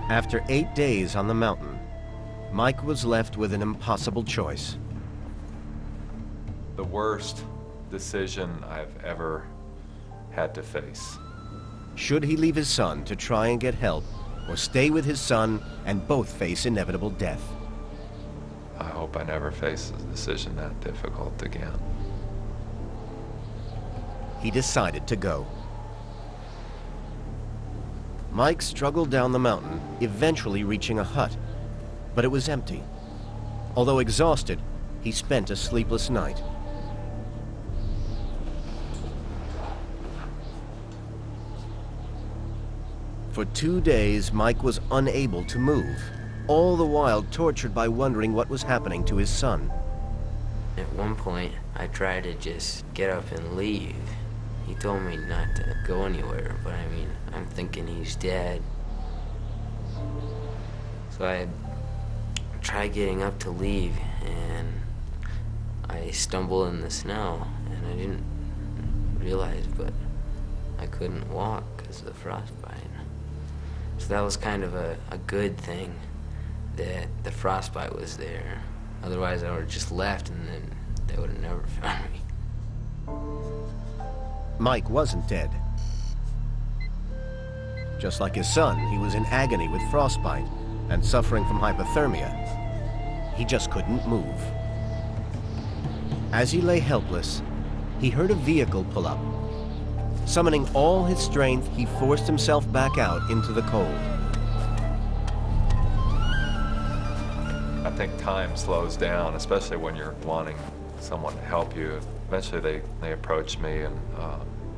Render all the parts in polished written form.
After 8 days on the mountain, Mike was left with an impossible choice. The worst decision I've ever had to face. Should he leave his son to try and get help, or stay with his son and both face inevitable death? I hope I never face a decision that difficult again. He decided to go. Mike struggled down the mountain, eventually reaching a hut, but it was empty. Although exhausted, he spent a sleepless night. For 2 days, Mike was unable to move, all the while tortured by wondering what was happening to his son. At one point, I tried to just get up and leave. He told me not to go anywhere, but I mean, I'm thinking he's dead. So I tried getting up to leave, and I stumbled in the snow, and I didn't realize, but I couldn't walk because of the frostbite. So that was kind of a good thing that the frostbite was there. Otherwise, I would have just left, and then they would have never found me. Mike wasn't dead. Just like his son, he was in agony with frostbite and suffering from hypothermia. He just couldn't move. As he lay helpless, he heard a vehicle pull up. Summoning all his strength, he forced himself back out into the cold. I think time slows down, especially when you're wanting someone to help you. Eventually they approached me, and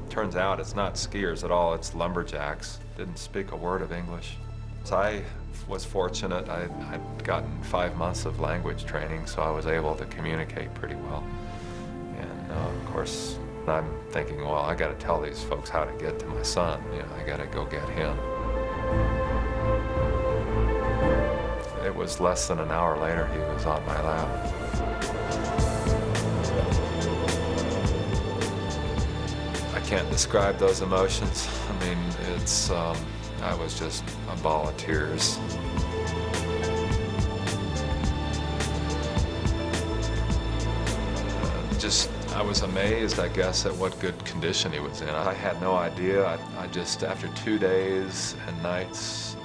turns out it's not skiers at all, it's lumberjacks. Didn't speak a word of English. So I was fortunate. I'd gotten 5 months of language training, so I was able to communicate pretty well. And of course, I'm thinking, well, I gotta tell these folks how to get to my son. You know, I gotta go get him. It was less than an hour later, he was on my lap. I can't describe those emotions. I mean, it's, I was just a ball of tears. I was amazed, I guess, at what good condition he was in. I had no idea. I just, after 2 days and nights,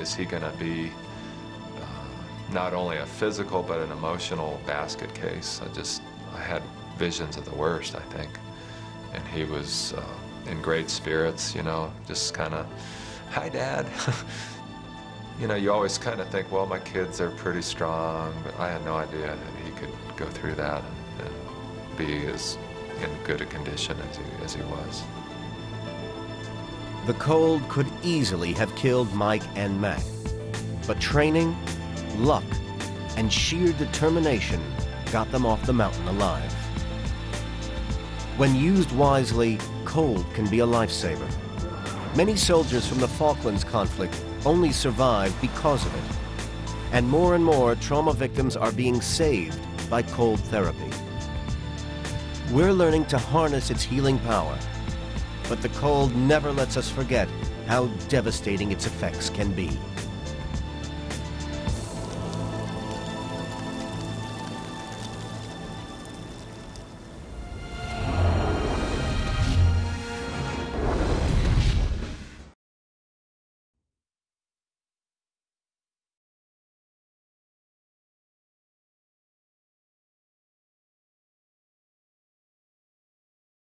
is he gonna be not only a physical but an emotional basket case? I had visions of the worst, I think. And he was in great spirits, you know, just kind of, hi, Dad. You know, you always kind of think, well, my kids are pretty strong, but I had no idea that he could go through that and be as in good a condition as he was. The cold could easily have killed Mike and Mac, but training, luck, and sheer determination got them off the mountain alive. When used wisely, cold can be a lifesaver. Many soldiers from the Falklands conflict only survived because of it. And more trauma victims are being saved by cold therapy. We're learning to harness its healing power, but the cold never lets us forget how devastating its effects can be.